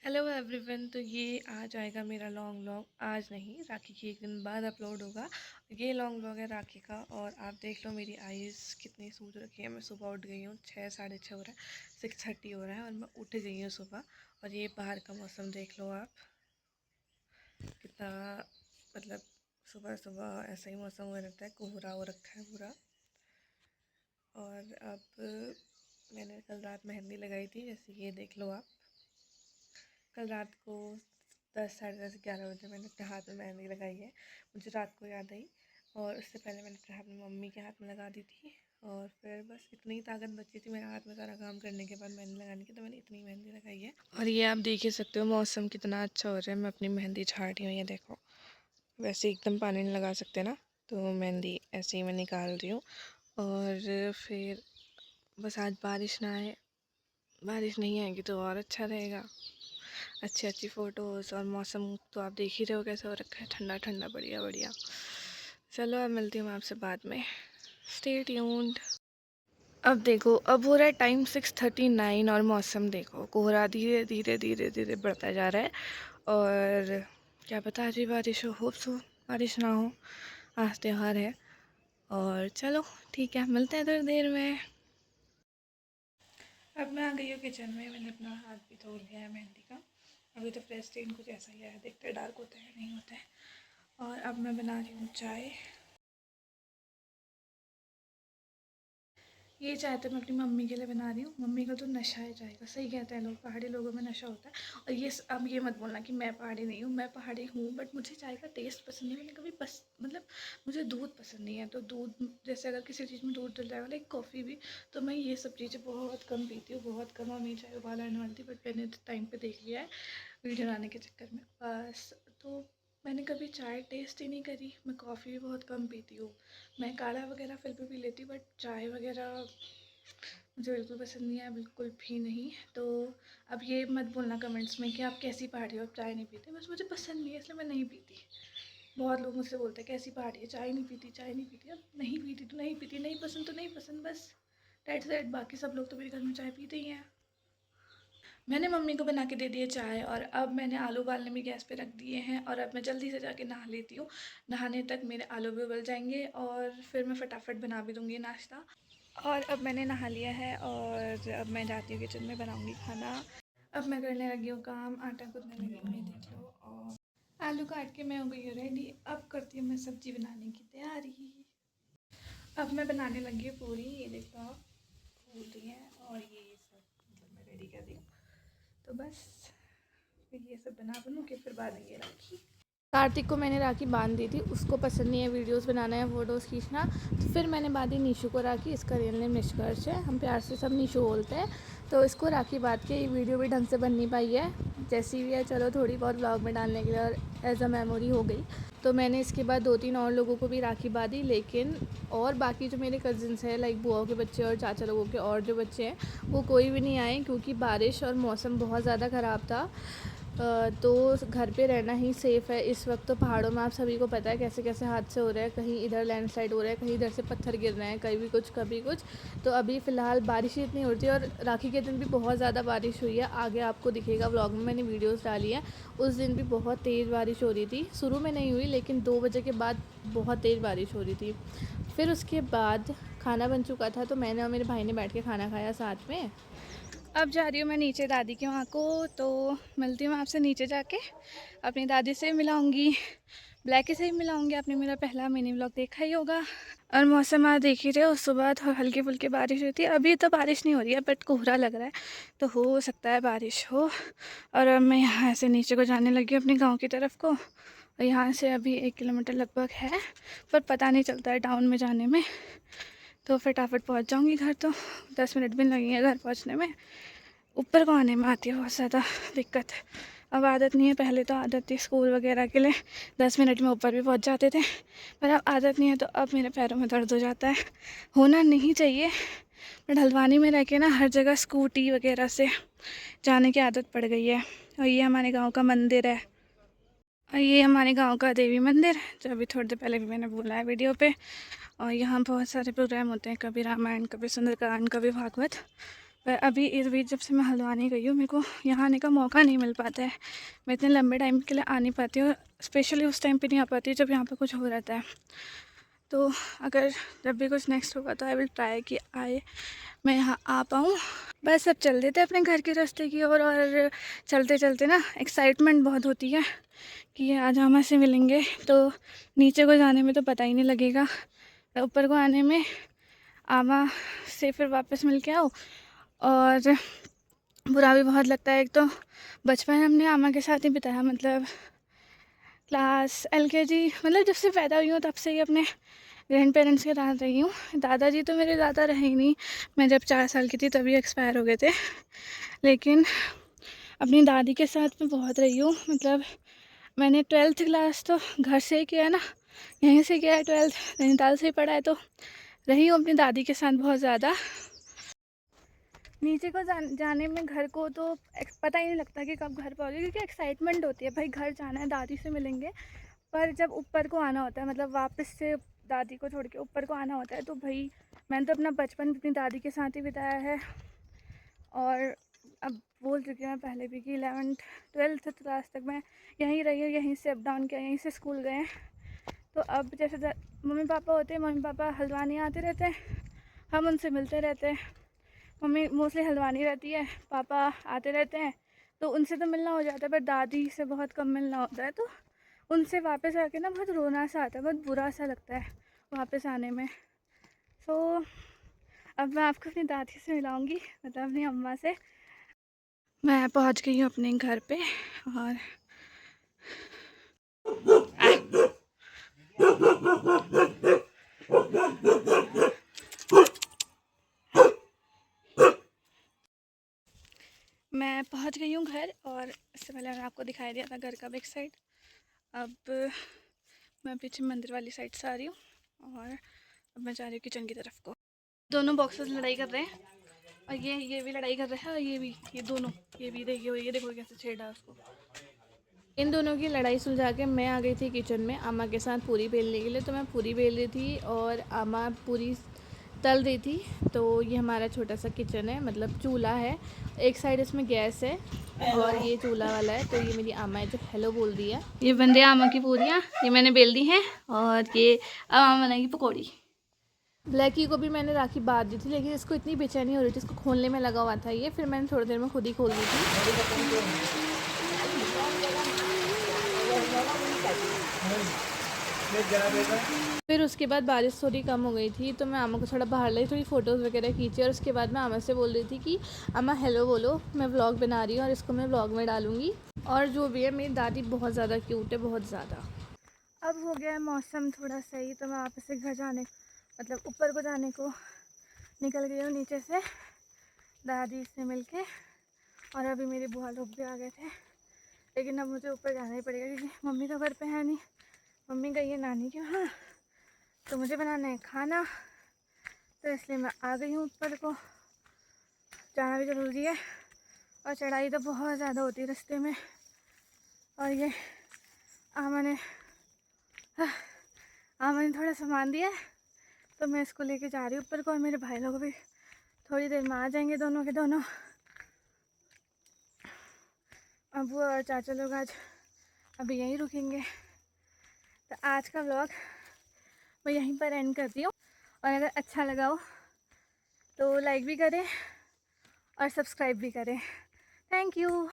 Hello everyone. तो ये आज आएगा मेरा लॉन्ग व्लॉग। आज नहीं, राखी के एक दिन बाद अपलोड होगा। ये लॉन्ग व्लॉग है राखी का। और आप देख लो मेरी आईज़ कितनी सूज रखी है। मैं सुबह उठ गई हूँ, 6 साढ़े 6 हो रहा है, 6:30 हो रहा है और मैं उठ गई हूँ सुबह। और ये बाहर का मौसम देख लो आप, कितना मतलब सुबह सुबह ऐसा ही मौसम हो रहता है, कोहरा हो रखा है पूरा। और अब मैंने कल रात मेहंदी लगाई थी, जैसे ये देख लो आप। कल रात को 10 साढ़े 10 11 बजे मैंने अपने हाथ में मेहंदी लगाई है। मुझे रात को याद आई और उससे पहले मैंने अपने हाथ में मम्मी के हाथ में लगा दी थी। और फिर बस इतनी ही ताकत बची थी मेरे हाथ में सारा काम करने के बाद मेहंदी लगाने की, तो मैंने इतनी मेहंदी लगाई है। और ये आप देख ही सकते हो मौसम कितना अच्छा हो रहा है। मैं अपनी मेहंदी छाड़ रही हूँ, ये देखो। वैसे एकदम पानी नहीं लगा सकते ना, तो मेहंदी ऐसे ही मैं निकाल रही हूँ। और फिर बस आज बारिश ना आए, बारिश नहीं आएगी तो और अच्छा रहेगा। अच्छी अच्छी फ़ोटोज़ और मौसम तो आप देख ही रहे हो कैसा हो रखा है, ठंडा ठंडा, बढ़िया बढ़िया। चलो अब मिलती हूँ मैं आपसे बाद में। Stay tuned. अब देखो, अब हो रहा है टाइम 6:39 और मौसम देखो, कोहरा धीरे धीरे धीरे धीरे बढ़ता जा रहा है। और क्या पता आज भी बारिश हो, होप्स हो बारिश ना हो। आज त्यौहार है। और चलो ठीक है, मिलते हैं थोड़ी देर में। अब मैं आ गई हूँ किचन में। मैंने अपना हाथ भी धो लिया है मेहंदी का। अभी तो प्रेस स्टेन कुछ ऐसा ही है, देखते डार्क होता है नहीं होता है। और अब मैं बना रही हूँ चाय। ये चाय तो मैं अपनी मम्मी के लिए बना रही हूँ। मम्मी का तो नशा है चाय का, सही कहते हैं लोग, पहाड़ी लोगों में नशा होता है। और ये अब ये मत बोलना कि मैं पहाड़ी नहीं हूँ, मैं पहाड़ी हूँ, बट मुझे चाय का टेस्ट पसंद नहीं है। मैंने कभी मतलब मुझे दूध पसंद नहीं है, तो दूध जैसे अगर किसी चीज़ में दूध डल जाएगा, लाइक कॉफ़ी भी, तो मैं ये सब चीज़ें बहुत कम पीती हूँ, बहुत कम। मम्मी चाय उबाल आने वाली थी, बट मैंने टाइम पर देख लिया है वीडियो बनाने के चक्कर में बस। तो मैंने कभी चाय टेस्ट ही नहीं करी। मैं कॉफ़ी भी बहुत कम पीती हूँ। मैं काढ़ा वगैरह फिर भी पी लेती हूँ, बट चाय वगैरह मुझे बिल्कुल पसंद नहीं है, बिल्कुल भी नहीं। तो अब ये मत बोलना कमेंट्स में कि आप कैसी पहाड़ी हो, आप चाय नहीं पीते। बस मुझे पसंद नहीं है, इसलिए मैं नहीं पीती। बहुत लोग मुझसे बोलते हैं कैसी पहाड़ी है, चाय नहीं पीती, चाय नहीं पीती। अब नहीं पीती तो नहीं पीती, नहीं पसंद तो नहीं पसंद, बस डेट्स दैट। बाकी सब लोग तो मेरे घर में चाय पीते ही हैं। मैंने मम्मी को बना के दे दिए चाय, और अब मैंने आलू उबालने भी गैस पे रख दिए हैं। और अब मैं जल्दी से जाके नहा लेती हूँ। नहाने तक मेरे आलू भी उबल जाएंगे और फिर मैं फटाफट बना भी दूँगी नाश्ता। और अब मैंने नहा लिया है और अब मैं जाती हूँ किचन में, बनाऊँगी खाना। अब मैं करने लगी हूँ काम, आटा गूँथने लगी हूँ, ये देख लो। और आलू काट के मैं हो गई हूँ रेडी। अब करती हूँ मैं सब्ज़ी बनाने की तैयारी। अब मैं बनाने लगी हूँ पूरी, ये देखो आप, फूल रही है। और ये सब मतलब मैं रेडी कर रही हूँ। तो बस फिर ये सब बना बनू के फिर बांधेंगे राखी। कार्तिक को मैंने राखी बांध दी थी, उसको पसंद नहीं है वीडियोस बनाना या फ़ोटोज़ खींचना, तो फिर मैंने बांधी नीशू को राखी। इसका रियल नेम निष्कर्ष है, हम प्यार से सब नीशू बोलते हैं। तो इसको राखी बांध के ये वीडियो भी ढंग से बन नहीं पाई है, जैसी भी है चलो थोड़ी बहुत व्लॉग में डालने के लिए और एज अ मेमोरी हो गई। तो मैंने इसके बाद 2-3 और लोगों को भी राखी बांधी, लेकिन और बाकी जो मेरे कज़िन्स हैं, लाइक बुआ के बच्चे और चाचा लोगों के और जो बच्चे हैं, वो कोई भी नहीं आए क्योंकि बारिश और मौसम बहुत ज़्यादा ख़राब था। तो घर पे रहना ही सेफ़ है इस वक्त। तो पहाड़ों में आप सभी को पता है कैसे कैसे हादसे हो रहे हैं, कहीं इधर लैंडस्लाइड हो रहा है, कहीं इधर से पत्थर गिर रहे हैं, कभी कुछ कभी कुछ। तो अभी फ़िलहाल बारिश ही इतनी होती है, और राखी के दिन भी बहुत ज़्यादा बारिश हुई है। आगे आपको दिखेगा व्लॉग में, मैंने वीडियोस डाली है। उस दिन भी बहुत तेज़ बारिश हो रही थी, शुरू में नहीं हुई लेकिन 2 बजे के बाद बहुत तेज़ बारिश हो रही थी। फिर उसके बाद खाना बन चुका था, तो मैंने और मेरे भाई ने बैठ के खाना खाया साथ में। अब जा रही हूँ मैं नीचे दादी के वहाँ को, तो मिलती हूँ मैं आपसे नीचे जाके। अपनी दादी से मिलाऊंगी, ब्लैकी से भी मिलाऊंगी। आपने मेरा पहला मिनी व्लॉग देखा ही होगा। और मौसम आज देख ही रहे हो, सुबह तो हल्की फुल्की बारिश हुई थी, अभी तो बारिश नहीं हो रही है, बट कोहरा लग रहा है, तो हो सकता है बारिश हो। और अब मैं यहाँ से नीचे को जाने लगी हूँ अपने गाँव की तरफ को। और यहाँ से अभी 1 किलोमीटर लगभग है, पर पता नहीं चलता है टाउन में जाने में। तो फटाफट पहुँच जाऊँगी घर, तो 10 मिनट भी लगेंगे घर पहुँचने में। ऊपर को आने में आती है बहुत ज़्यादा दिक्कत। अब आदत नहीं है, पहले तो आदत थी स्कूल वगैरह के लिए 10 मिनट में ऊपर भी पहुंच जाते थे, पर अब आदत नहीं है, तो अब मेरे पैरों में दर्द हो जाता है। होना नहीं चाहिए, पर हल्द्वानी में रह के ना हर जगह स्कूटी वगैरह से जाने की आदत पड़ गई है। और ये हमारे गाँव का मंदिर है, और ये हमारे गाँव का देवी मंदिर, जो अभी थोड़ी देर पहले भी मैंने बोला है वीडियो पे। और यहाँ बहुत सारे प्रोग्राम होते हैं, कभी रामायण, कभी सुंदरकांड, कभी भागवत। पर अभी इस बीच जब से मैं हल्द्वानी गई हूँ, मेरे को यहाँ आने का मौका नहीं मिल पाता है। मैं इतने लंबे टाइम के लिए आ नहीं पाती हूँ, स्पेशली उस टाइम पे नहीं आ पाती जब यहाँ पे कुछ हो रहता है। तो अगर जब भी कुछ नेक्स्ट होगा तो आई विल ट्राई कि मैं यहाँ आ पाऊँ। बस अब चल देते अपने घर के रास्ते की ओर, और चलते चलते ना एक्साइटमेंट बहुत होती है कि आज आमा से मिलेंगे, तो नीचे को जाने में तो पता ही नहीं लगेगा, ऊपर को आने में आमा से फिर वापस मिल के आओ। और बुरा भी बहुत लगता है, एक तो बचपन हमने आमा के साथ ही बिताया, मतलब क्लास LKG, मतलब जब से पैदा हुई हूँ तब से ही अपने ग्रैंड पेरेंट्स के साथ रही हूँ। दादाजी तो मेरे दादा रहे ही नहीं, मैं जब 4 साल की थी तभी एक्सपायर हो गए थे। लेकिन अपनी दादी के साथ मैं बहुत रही हूँ, मतलब मैंने 12th क्लास तो घर से ही किया है ना, यहीं से किया है, 12th नैनीताल से ही पढ़ा है, तो रही हूँ अपनी दादी के साथ बहुत ज़्यादा। नीचे को जाने में घर को तो पता ही नहीं लगता कि कब घर पहुँचे, क्योंकि एक्साइटमेंट होती है भाई घर जाना है, दादी से मिलेंगे। पर जब ऊपर को आना होता है, मतलब वापस से दादी को छोड़ के ऊपर को आना होता है, तो भाई मैंने तो अपना बचपन अपनी दादी के साथ ही बिताया है। और अब बोल चुकी हूँ मैं पहले भी कि 11th 12th क्लास तक मैं यहीं रही हूँ, यहीं से अप डाउन किया, यहीं से स्कूल गए। तो अब जैसे मम्मी पापा होते हैं, मम्मी पापा हल्द्वानी आते रहते हैं, हम उनसे मिलते रहते हैं। मम्मी मोस्टली हल्द्वानी रहती है, पापा आते रहते हैं, तो उनसे तो मिलना हो जाता है, पर दादी से बहुत कम मिलना होता है। तो उनसे वापस आके ना बहुत रोना सा आता है, बहुत बुरा सा लगता है वापस आने में। सो अब मैं आपको अपनी दादी से मिलाऊंगी, मतलब अपनी अम्मा से। मैं पहुंच गई हूँ अपने घर पे, और मैं पहुंच गई हूँ घर, और इससे पहले मैंने आपको दिखाई दिया था घर का बैक साइड। अब मैं पीछे मंदिर वाली साइड से आ रही हूँ, और अब मैं जा रही हूँ किचन की तरफ को। दोनों बॉक्सेस लड़ाई कर रहे हैं, और ये भी लड़ाई कर रहा है, और ये भी, ये दोनों, ये भी देखिए, ये देखो कैसे छेड़ा उसको। इन दोनों की लड़ाई सुलझा के मैं आ गई थी किचन में अम्मा के साथ पूरी बेलने के लिए। तो मैं पूरी बेल रही थी और अम्मा पूरी तल रही थी। तो ये हमारा छोटा सा किचन है, मतलब चूल्हा है, एक साइड इसमें गैस है और ये चूल्हा वाला है। तो ये मेरी अम्मा है जो हेलो बोल रही है। ये बन रही है अम्मा की पूरियाँ, ये मैंने बेल दी हैं, और ये अब अम्मा बनाएगी पकौड़ी। ब्लैकी को भी मैंने राखी बांध दी थी, लेकिन इसको इतनी बेचैनी हो रही थी, इसको खोलने में लगा हुआ था ये, फिर मैंने थोड़ी देर में खुद ही खोल दी थी। फिर उसके बाद बारिश थोड़ी कम हो गई थी, तो मैं अम्मा को थोड़ा बाहर लाई, थोड़ी फ़ोटोज़ वगैरह खींची, और उसके बाद मैं अम्मा से बोल रही थी कि अम्मा हेलो बोलो, मैं व्लॉग बना रही हूँ और इसको मैं व्लॉग में डालूँगी। और जो भी है, मेरी दादी बहुत ज़्यादा क्यूट है, बहुत ज़्यादा। अब हो गया है मौसम थोड़ा सही, तो मैं वापस से घर जाने, मतलब ऊपर को जाने को निकल गई हूँ नीचे से दादी से मिल के। और अभी मेरी बुआ लोग भी आ गए थे, लेकिन अब मुझे ऊपर जाना ही पड़ेगा, क्योंकि मम्मी तो घर पे है नहीं, मम्मी गई है नानी के वहाँ, तो मुझे बनाना है खाना। तो इसलिए मैं आ गई हूँ ऊपर को, जाना भी ज़रूरी है, और चढ़ाई तो बहुत ज़्यादा होती है रास्ते में। और ये आमा ने थोड़ा सामान दिया, तो मैं इसको लेके जा रही हूँ ऊपर को, और मेरे भाई लोग भी थोड़ी देर में आ जाएंगे, दोनों के दोनों। अब वो और चाचा लोग आज अभी यहीं रुकेंगे। तो आज का व्लॉग मैं यहीं पर एंड करती हूँ, और अगर अच्छा लगा हो तो लाइक भी करें और सब्सक्राइब भी करें। Thank you.